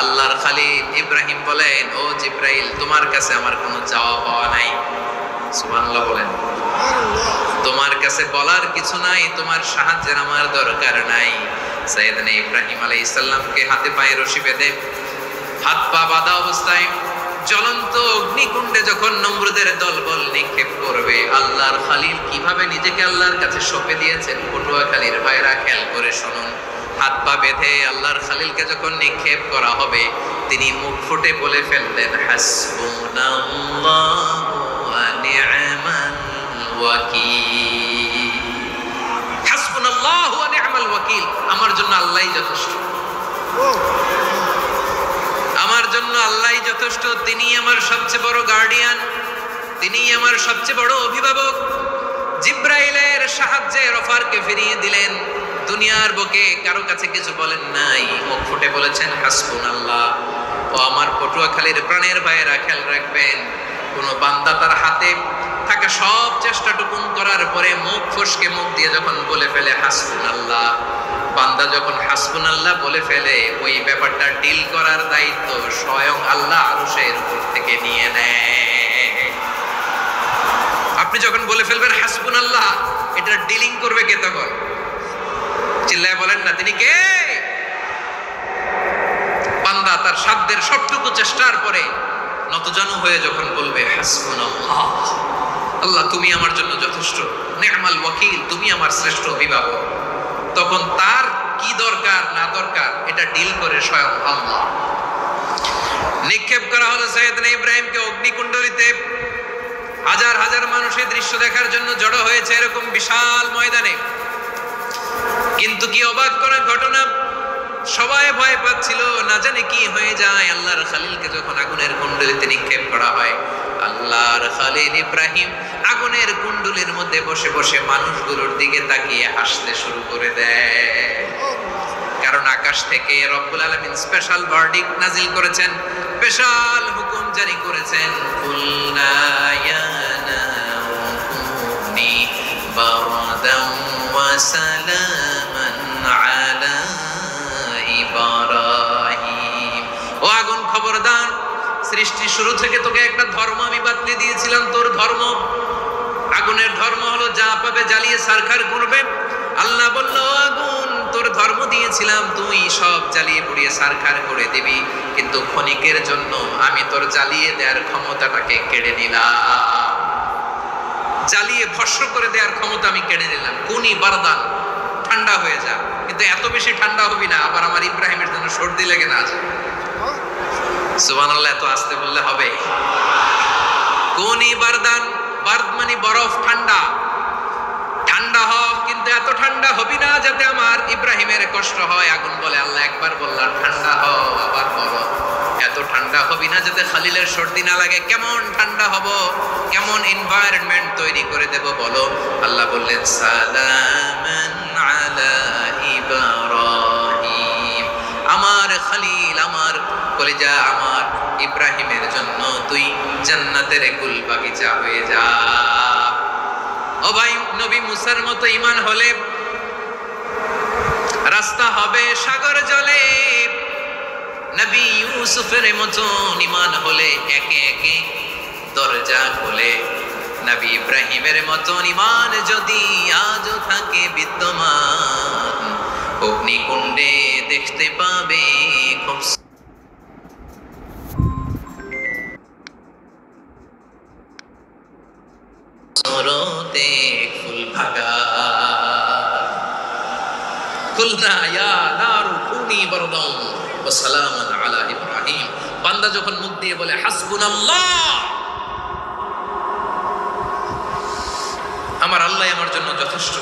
Speaker 1: আল্লাহর খলিল ইব্রাহিম বলেন, ও জিবরাইল, তোমার কাছে আমার কোনো চাওয়া পাওয়া নাই। সুবহানাল্লাহ বলেন। তোমার কাছে বলার কিছু নাই, তোমার সাহায্যের আমার দরকার নাই। সাইয়েদনা ইব্রাহিম আলাইহিস সালামকে হাতে পায়ে রশি বেঁধে হাত পা বাঁধা অবস্থায় জ্বলন্ত অগ্নিকুণ্ডে যখন নমরুদের দলবল নিক্ষেপ করবে, আল্লাহর খলিল কিভাবে নিজেকে আল্লাহর কাছে সঁপে দিয়েছেন, পটুয়াখালীর ভাইরা খেয়াল করে শুনুন। হাত পা বেঁধে আল্লাহর খলিলকে যখন নিক্ষেপ করা হবে, তিনি মুখ ফুটে বলে ফেললেন, হাসবুনাল্লাহু ওয়া নি'মাল ওয়াকিল। হাসবুনাল্লাহু ওয়া নি'মাল ওয়াকিল, আমার জন্য আল্লাহই যথেষ্ট, আমার জন্য আল্লাহই যথেষ্ট। তিনি আমার সবচেয়ে বড় গার্ডিয়ান, তিনি আমার সবচেয়ে বড় অভিভাবক। জিব্রাইলের সাহায্যে অফারকে ফিরিয়ে দিলেন, দুনিয়ার বুকে কারো কাছে কিছু বলেন নাই, মুখ ফুটে বলেছেন হাসবুনাল্লাহ। ও আমার পটুয়াখালীর প্রাণের ভাইয়েরা, খেয়াল রাখবেন, কোন বান্দা তার হাতে থাকা সব চেষ্টাটুকুন করার পরে মুখ ফসকে মুখ দিয়ে যখন বলে ফেলে হাসবুনাল্লাহ, বান্দা যখন হাসবুনাল্লাহ বলে ফেলে, ওই ব্যাপারটা ডিল করার দায়িত্ব স্বয়ং আল্লাহ আরশের উপর থেকে নিয়ে নেয়। আপনি যখন বলে ফেলবেন হাসবুনাল্লাহ, এটা ডিলিং করবে কে তখন? চিল্লায় বলেন না, তিনি কে? বান্দা তার সাধ্যের সবটুকু চেষ্টার পরে নতজানু হয়ে যখন বলবে হাসবুনাল্লাহ, আল্লাহ তুমি আমার জন্য যথেষ্ট, নি'মাল ওয়াকিল, তুমি আমার শ্রেষ্ঠ অভিভাবক, তখন তার কি দরকার না দরকার এটা ডিল করে স্বয়ং আল্লাহ। নিক্ষেপ করা হলো সাইয়েদনা ইব্রাহিমকে অগ্নিকুণ্ডলিতে। হাজার হাজার মানুষের দৃশ্য দেখার জন্য জড়ো হয়েছে এরকম বিশাল ময়দানে। কিন্তু কি অবাক করা ঘটনা, সবাই ভয় পাচ্ছিল, না জানে কি হয়ে যায়। আল্লাহর খলিলকে যখন আগুনের কুণ্ডলিতে নিক্ষেপ করা হয়, আল্লাহর খলিল ইব্রাহিম আগুনের কুণ্ডলীর মধ্যে বসে বসে মানুষগুলোর দিকে তাকিয়ে হাসতে শুরু করে দেয়। কারণ আকাশ থেকে রব্বুল আলামিন স্পেশাল ভার্ডিক্ট নাজিল করেছেন, স্পেশাল হুকুম জারি করেছেন, কুলনা ইয়া নারু কুনি বারদান ওয়া সালামান আলা ইব্রাহিম। ও আগুন, খবরদার, সৃষ্টি শুরু থেকে তোকে একটা ধর্ম আমি বাতলে দিয়েছিলাম, তোর ধর্ম, আগুনের ধর্ম হলো যা পাবে জ্বালিয়ে সারখার করবে। আল্লাহ বলল, আগুন, তোর ধর্ম দিয়েছিলাম, তুই সব জ্বালিয়ে পুড়িয়ে সারখার করে দিবি, কিন্তু ক্ষণিকের জন্য আমি তোর জ্বালিয়ে দেওয়ার ক্ষমতাটাকে কেড়ে নিলাম, জ্বালিয়ে ভস্ম করে দেওয়ার ক্ষমতা আমি কেড়ে নিলাম। কুনি বারদান, ঠান্ডা হয়ে যা, কিন্তু এত বেশি ঠান্ডা হবি না আবার আমার ইব্রাহিমের জন্য সর্দি লেগে না যায়। সুবহানাল্লাহ, এত আস্তে বললে হবে? কুনি বারদান, বারদ মানে বরফ, ঠান্ডা, ঠান্ডা হ, কিন্তু এত ঠান্ডা হবি না যাতে আমার ইব্রাহিমের কষ্ট হয়। আগুন বলে, আল্লাহ একবার বললাম ঠান্ডা হ, আবার বলো এত ঠান্ডা হবি না যাতে খলিলের সর্দি না লাগে। কেমন ঠান্ডা হব, কেমন এনভায়রনমেন্ট তৈরি করে দেব বলো? আল্লাহ বললেন, সালামান আলা ইব্রাহিম, আমার খলিল, আমার কলিজা, আমার ইব্রাহিমের জন্য তুই জান্নাতের কুল বাগিচা হয়ে যা। ও ভাই, নবী মুসার মতো ঈমান হলে রাস্তা হবে সাগর জলে, নবী ইউসুফের মতো ঈমান হলে একে একে দরজা খোলে, নবী ইব্রাহিমের মতো ঈমান যদি আজও থাকে বিদ্যমান, অগ্নিকুণ্ডে দেখতে পাবে খুব সরতে ফুল ভাগা। কুলনা ইয়া নারু কুনি বারদান ওয়া সালামান আলা ইব্রাহিম। বান্দা যখন মুখ দিয়ে বলে হাসবুনাল্লাহ, আমার আল্লাহ আমার জন্য যথেষ্ট,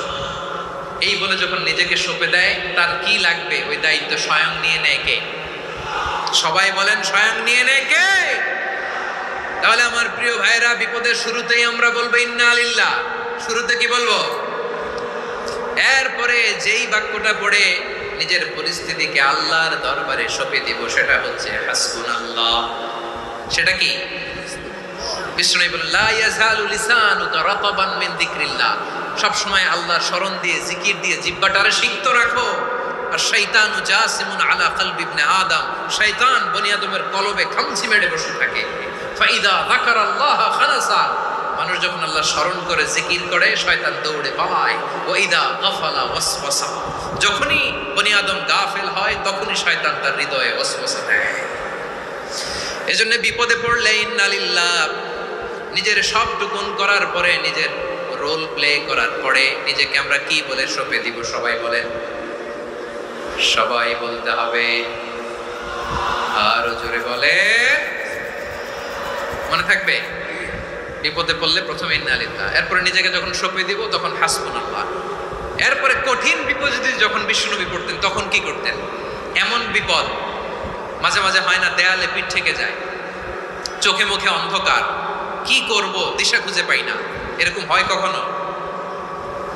Speaker 1: এই বলে যখন নিজেকে সঁপে দেয়, তার কি লাগবে ওই দায়িত্ব স্বয়ং নিয়ে নেয় কে? সবাই বলেন স্বয়ং নিয়ে নেয় কে? তাহলে আমার প্রিয় ভাইরা, বিপদের শুরুতেই আমরা বলবো ইন্না লিল্লাহ। শুরুতে কি বলবো? এরপরে যেই বাক্যটা পড়ে নিজের পরিস্থিতিকে আল্লাহর দরবারে সঁপে দিব, সেটা হচ্ছে হাসবুনাল্লাহ। সেটা কি? বিষ্ণু বলেন লা ইয়াজালু লিসানুকা রাতাবান মিন যিকরিল্লাহ। সব সময় আল্লাহর স্মরণ দিয়ে, জিকির দিয়ে জিহ্বাটারে সিক্ত রাখো। আর শয়তানু জাসিমুন আলা কলবি ইবনে আদম, শয়তান বনি আদমের কলবে খামচি মেরে বসে থাকে। ফাইদা যাকারাল্লাহ খানাসা, মানুষ যখন আল্লাহ স্মরণ করে, জিকির করে, শয়তান দৌড়ে পালায়। ওয়াইদা গাফালা ওয়াসওয়াসা, যখনই বনি আদম গাফেল হয়, তখনই শয়তান তার হৃদয়ে ওয়াসওয়াসা দেয়। এজন্য বিপদে পড়লে ইন্না লিল্লাহ, নিজের সবটুকুন করার পরে, নিজের রোল প্লে করার পরে নিজেকে আমরা কি বলে সঁপে দিব? সবাই বলেন, সবাই বলতে হবে। আরো জোরে বলে, মনে থাকবে? বিপদে পড়লে প্রথমে ইন্না লিল্লাহ, এরপরে নিজেকে যখন সঁপে দিব তখন হাসবুনাল্লাহ। এরপরে কঠিন বিপদে যখন বিশ্বনবী পড়তেন তখন কি করতেন? এমন বিপদ মাঝে মাঝে হয় না, দেয়ালে পিঠ থেকে যায়, চোখে মুখে অন্ধকার, কি করব দিশা খুঁজে পাই না, এরকম হয় কখনো?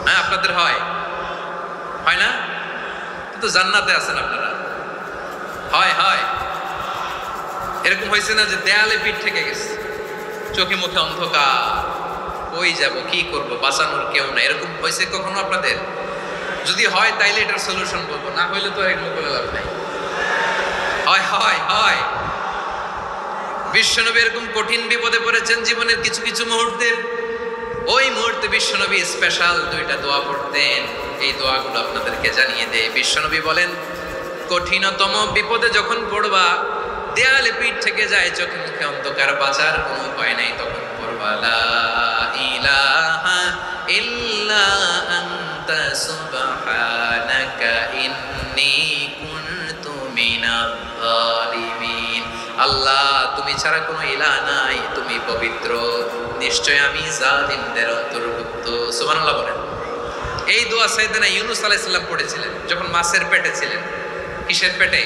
Speaker 1: হ্যাঁ, আপনাদের হয়? হয় না? কিন্তু জান্নাতে আছেন আপনারা। হয় হয় এরকম হয়েছে না যে দেয়ালে পিঠ থেকে গেছে, চোখে মুখে অন্ধকার, কই যাব, কি করব, বাঁচানোর কেউ না, এরকম হয়েছে কখনো আপনাদের? যদি হয় তাইলে এটার সলিউশন বলবো, না হইলে তো এগুলো বলে লাভ নাই। হয় হয় হয় বিশ্বনবী এরকম কঠিন বিপদে পড়েছেন জীবনের কিছু কিছু মুহূর্তে। ওই মুহূর্তে বিশ্বনবী স্পেশাল দুইটা দোয়া পড়তেন। এই দোয়াগুলো আপনাদেরকে জানিয়ে দেয়। বিশ্বনবী বলেন, কঠিনতম বিপদে যখন পড়বা, দেয়ালে পিঠ থেকে যায়, চোখে মুখে অন্ধকার, বাঁচার কোনো উপায় নাই, তখন পড়বা লা ইলাহা ইল্লা আনতা সুবহানাকা ইন্নী কুনতু মিনাজ জালিমিন। আল্লাহ, তুমি ছাড়া কোনো ইলাহ নাই, তুমি পবিত্র, নিশ্চয় আমি জালিমদের অন্তর্ভুক্ত। সুবহানাল্লাহ বলেন। এই দোয়া সাইয়েদনা ইউনূস আলাইহিস সালাম পড়েছিলেন যখন মাছের পেটে ছিলেন। কিসের পেটে?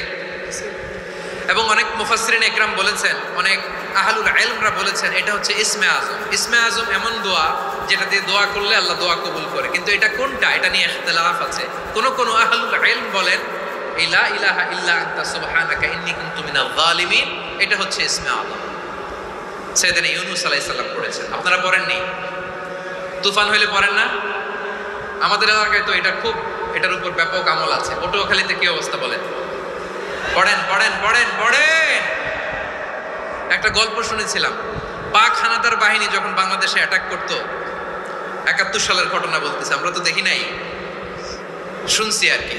Speaker 1: এবং অনেক মুফাসসিরিন ইকরাম বলেছেন, অনেক আহলুল ইলমরা বলেছেন, এটা হচ্ছে ইসমে আজম। ইসমে আজম এমন দোয়া যেটা দিয়ে দোয়া করলে আল্লাহ দোয়া কবুল করে, কিন্তু এটা কোনটা, এটা নিয়ে ইখতিলাফ আছে। কোন কোন আহলুল ইলম বলেন লা ইলাহা ইল্লা আনতা সুবহানাকা ইন্নী কুনতু মিনাজ জালিমিন, এটা হচ্ছে ইসমে আজম। সাইয়েদনা ইউনূস আলাইহিস সালাম পড়েছেন। আপনারা পড়েননি? তুফান হইলে পড়েন না? আমাদের এলাকায় তো এটা খুব, এটার উপর ব্যাপক আমল আছে। পটুয়াখালীতে কি অবস্থা বলেন? পড়েন পড়েন পড়েন পড়েন। একটা গল্প শুনেছিলাম, পাক হানাদার বাহিনী যখন বাংলাদেশে অ্যাটাক করতো, ৭১ সালের ঘটনা বলতেছে, আমরা তো দেখি নাই, শুনছি আর কি।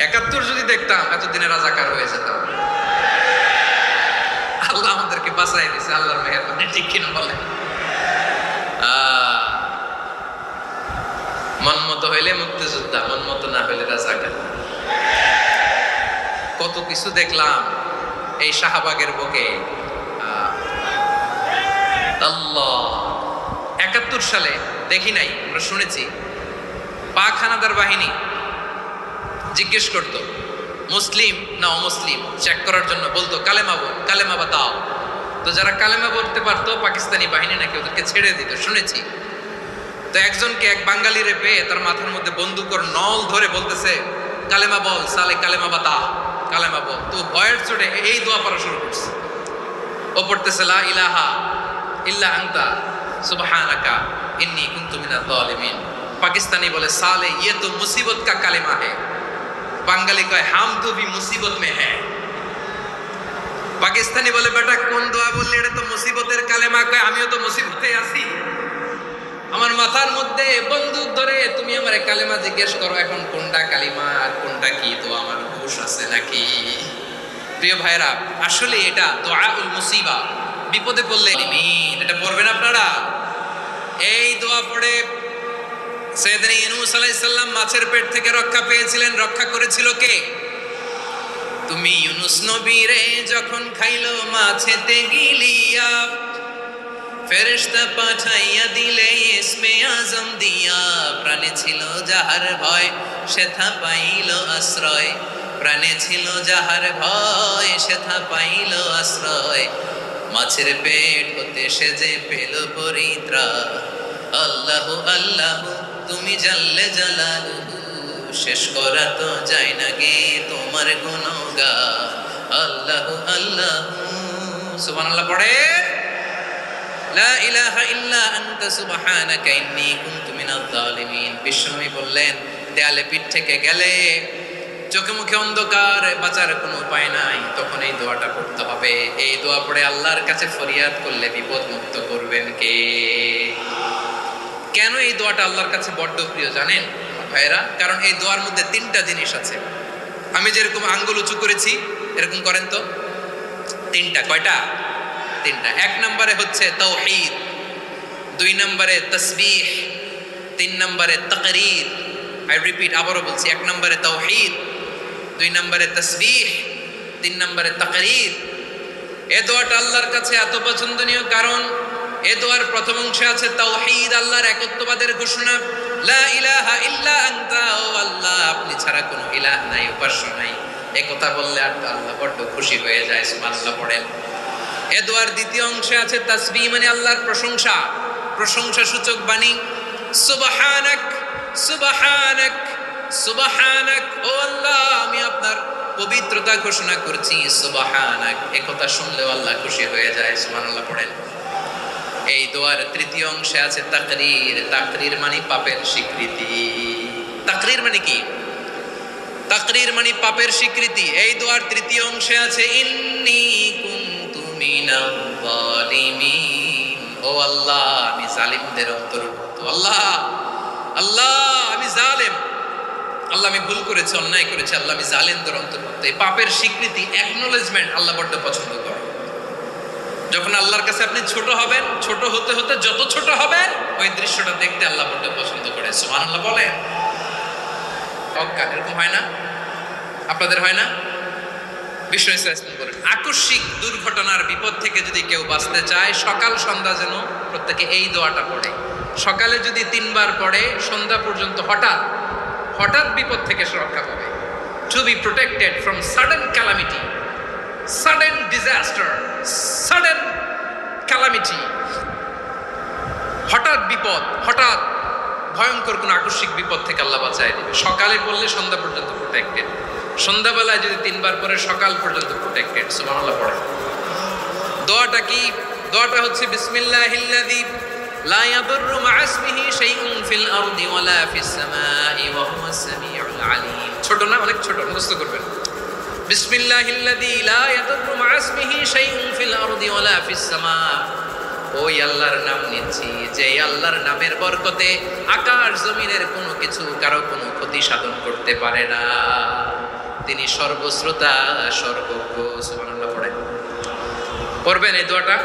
Speaker 1: ৭১ যদি দেখতাম, এতদিনে রাজাকার হয়ে যেতাম। আল্লাহ আমাদেরকে বাঁচাই দিয়েছে, আল্লাহর মেহেরবানি, ঠিক কিনা বলেন? মন মতো হইলে মুক্তিযোদ্ধা, মন মতো না হইলে রাজাকার। কত কিছু দেখলাম এই শাহবাগের বুকে। আল্লাহ, ৭১ সালে দেখি নাই, আমরা শুনেছি। পাক হানাদার বাহিনী জিজ্ঞেস করতো মুসলিম না অমুসলিম চেক করার জন্য, বলতো কালেমা বল, কালেমা বাতাও। তো যারা কালেমা বলতে পারতো, পাকিস্তানি বাহিনী নাকি ওদেরকে ছেড়ে দিত, শুনেছি। তো একজনকে, এক বাঙালিরে পেয়ে তার মাথার মধ্যে বন্দুকর নল ধরে বলতেছে, কালেমা বল সালে, কালেমা বাতা, কালেমা বল। তো ভয়ের চোটে এই দোয়া পড়া শুরু করছে। ও পড়তেছে লা ইলাহা ইল্লা আনতা সুবহানাকা ইন্নী কুনতু মিনাজ জালিমিন। পাকিস্তানি বলে সালে ইয়ে তো মুসিবত কা কালেমা है, বাঙালি কয় হাম তো ভি মুসিবত মে হ্যায়। পাকিস্তানি বলে বেটা কোন দোয়া বললে এটা তো মুসিবতের কালেমা, কয় আমিও তো মুসিবতে আছি। আমার মাথার মধ্যে বন্দুক ধরে তুমি আমারে কালেমা জিজ্ঞেস করো, এখন কোনটা কালিমা আর কোনটা কি, তো আমার হুঁশ আছে নাকি? প্রিয় ভাইরা, আসলে এটা দোয়াউল মুসিবা, বিপদে পড়লে এটা পড়বেন আপনারা। এই দোয়া পড়ে সাইয়েদনা ইউনূস আলাইহিস সালাম মাছের পেট থেকে রক্ষা পেয়েছিলেন। রক্ষা করেছিল কে? তুমি ইউনূস নবীরে যখন খাইলো মাছেতে গিলিয়া, ফেরেশতা পাঠাইয়া দিলে ইসমে আজম দিয়া। প্রাণে ছিল যাহার ভয় সেথা পাইল আশ্রয়, প্রাণে ছিল যাহার ভয় সেথা পাইল আশ্রয়। মাছের পেট হতে সে যে পেল পরিত্রাণ। আল্লাহু আল্লাহু তুমি জাল্লে জালালুহু, শেষ করা তো যায় না গে তোমার গুণগান। আল্লাহু আল্লাহু সুবহানাল্লাহ পড়ে, লা ইলাহা ইল্লা আনতা সুবহানাকা ইন্নী কুনতু মিনাজ জালিমিন। বিশ্বনবী বললেন, দেয়ালে পিঠ থেকে গেলে, চোখে মুখে অন্ধকার, বাঁচার কোনো উপায় নাই, তখন এই দোয়াটা পড়তে হবে। এই দোয়া পড়ে আল্লাহর কাছে ফরিয়াদ করলে বিপদ মুক্ত করবেন কে? কেন এই দোয়াটা আল্লাহর কাছে বড্ড প্রিয় জানেন ভাইরা? কারণ এই দোয়ার মধ্যে তিনটা জিনিস আছে। আমি যেরকম আঙ্গুল উঁচু করেছি এরকম করেন তো। তিনটা। কয়টা? তিনটা। এক নম্বরে হচ্ছে তাওহীদ, দুই নম্বরে তাসবিহ, তিন নম্বরে তাকরীর। আই রিপিট, আবারও বলছি, এক নম্বরে তাওহীদ, দুই নম্বরে তাসবিহ, তিন নম্বরে তাকরীর। এই দোয়াটা আল্লাহর কাছে এত পছন্দনীয় কারণ এই দোয়ার প্রথম অংশে আছে তাওহীদ, আল্লাহর একত্ববাদের ঘোষণা। লা ইলাহা ইল্লা আনতা, ও আল্লাহ আপনি ছাড়া কোনো ইলাহ নাই, উপাস্য নাই। এই কথা বললে আর আল্লাহ বড্ড খুশি হয়ে যায়। সুবহানাল্লাহ পড়েন। এই দোয়ার দ্বিতীয় অংশে আছে তাসবিহ, মানে আল্লাহর প্রশংসা, প্রশংসা সূচক বাণী। সুবহানাক সুবহানাক সুবহানাক, ও আল্লাহ আমি আপনার পবিত্রতা ঘোষণা করছি। সুবহানাক, এই কথা শুনলেও আল্লাহ খুশি হয়ে যায়। সুবহানাল্লাহ পড়েন। এই দোয়ার তৃতীয় অংশে আছে তাকরীর, তাকরীর মানে পাপের স্বীকৃতি। তাকরীর মানে কি? তাকরীর মানে পাপের স্বীকৃতি। এই দোয়ার তৃতীয় অংশে আছে ইন্নী কুনতু মিনাজ জালিমিন, ও আল্লাহ আমি জালিমদের অন্তর্ভুক্ত। আল্লাহ আল্লাহ আমি জালেম, আল্লাহ আমি ভুল করেছি, অন্যায় করেছি, আল্লাহ আমি জালেমদের অন্তর্ভুক্ত। এই পাপের স্বীকৃতি, অ্যাকনোলেজমেন্ট আল্লাহ বড্ড পছন্দ করে। যখন আল্লাহর কাছে আপনি ছোট হবেন, ছোট হতে হতে যত ছোট হবেন ওই দৃশ্যটা দেখতে আল্লাহ বড্ড পছন্দ করে। সুবহানাল্লাহ বলেন। এরকম হয় না? আপনাদের হয় না? বিষ্ণু ইসলাম বলেন, আকস্মিক দুর্ঘটনার বিপদ থেকে যদি কেউ বাঁচতে চায়, সকাল সন্ধ্যা যেন প্রত্যেকে এই দোয়াটা পড়ে। সকালে যদি 3 বার পড়ে, সন্ধ্যা পর্যন্ত হঠাৎ হঠাৎ বিপদ থেকে সে রক্ষা পাবে। To be protected from sudden calamity, sudden disaster, sudden calamity. হঠাৎ বিপদ, হঠাৎ ভয়ঙ্কর কোন আকস্মিক বিপদ থেকে আল্লাহ বাঁচায় দেবে। সকালে পড়লে সন্ধ্যা পর্যন্ত প্রোটেক্টেড, সন্ধ্যাবেলায় যদি 3 বার পরে সকাল পর্যন্ত প্রোটেক্টেড। সুবহানাল্লাহ পড়ে। দোয়াটা কি? দোয়াটা হচ্ছে বিসমিল্লাহিল্লাযী লা ইয়াদুররু মা ইসমিহি শাইউন ফিল আরদি ওয়ালা ফিস সামাই ওয়া হুয়াস সামিউল আলীম। ছোট না? অনেক ছোট, মুখস্থ করবেন। বিসমিল্লাহিল্লাযী লা ইয়াদুররু মা ইসমিহি শাইউন ফিল আরদি ওয়ালা ফিস সামা। ওই আল্লাহর নাম নিচ্ছি যে আল্লাহর নামের বরকতে আকাশ জমিনের কোনো কিছু কারো কোনো ক্ষতি সাধন করতে পারে না। তিনি সর্বশ্রোতা, সর্বজ্ঞ। সুবহানাল্লাহ পড়েন। পড়বেন এই দোয়াটা,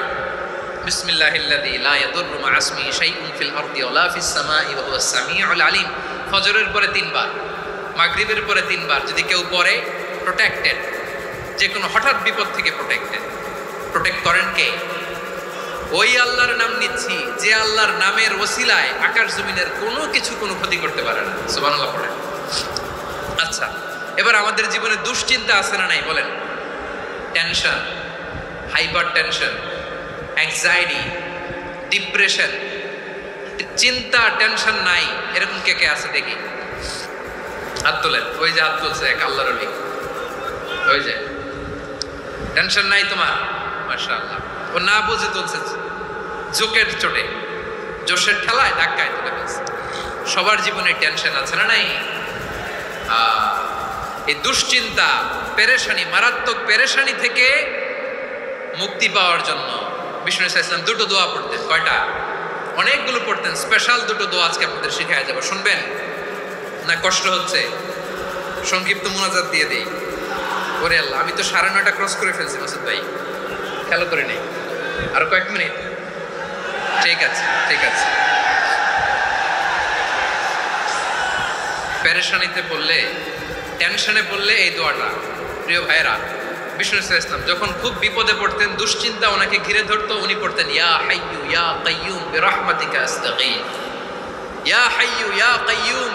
Speaker 1: বিসমিল্লাহিল্লাযী লা ইয়াদুররু মা ইসমিহি শাইউন ফিল আরদি ওয়ালা ফিস সামাই ওয়া হুয়াস সামিউল আলীম। ফজরের পরে 3 বার, মাগরিবের পরে 3 বার যদি কেউ পড়ে, প্রোটেক্টেড, যে কোনো হঠাৎ বিপদ থেকে প্রোটেক্টেড। প্রোটেক্ট করেন কে? ওই আল্লাহর নাম নিচ্ছি যে আল্লাহর নামের ওসিলায় আকাশ জমিনের কোনো কিছু কোনো ক্ষতি করতে পারে না। সুবহানাল্লাহ পড়েন। আচ্ছা, এবার আমাদের জীবনে দুশ্চিন্তা আছে না নাই বলেন? Tension, hyper tension, anxiety, depression, চিন্তা, টেনশন নাই এরকম কে কে আছে দেখি? হাত তোলেন। ওই যে হাত তুলছে এক আল্লাহর ওলি, ওই যে। টেনশন নাই তোমার? মাশাআল্লাহ। ও না বুঝে তুলছে, জোকের চোটে। জোশের ঠেলায় ধাক্কায় তুলে ফেলছে। সবার জীবনে টেনশন আছে না নাই? এই দুশ্চিন্তা, পেরেশানি, মারাত্মক পেরেশানি থেকে মুক্তি পাওয়ার জন্য বিষ্ণু ইসলাম দুটো দোয়া পড়তেন। কয়টা? অনেকগুলো পড়তেন। স্পেশাল দুটো দোয়া আজকে আপনাদের শিখায় যাবো, শুনবেন না? কষ্ট হচ্ছে? সংক্ষিপ্ত মুনাজাত দিয়ে দেই। ওরে আল্লাহ, আমি তো 9:30 ক্রস করে ফেলছি মাসুদ ভাই, খেয়াল করে নেই। আরো কয়েক মিনিট? ঠিক আছে, ঠিক আছে। পেরেশানিতে পড়লে, টেনশনে পড়লে এই দোয়াটা, প্রিয় ভাইরা, বিষ্ণু ইসলাম যখন খুব বিপদে পড়তেন, দুশ্চিন্তা ওনাকে ঘিরে ধরতো, উনি পড়তেন ইয়া হাইয়্যু ইয়া কাইয়্যুম বিরহমাতিকা আস্তাগীথ, ইয়া হাইয়্যু ইয়া কাইয়্যুম।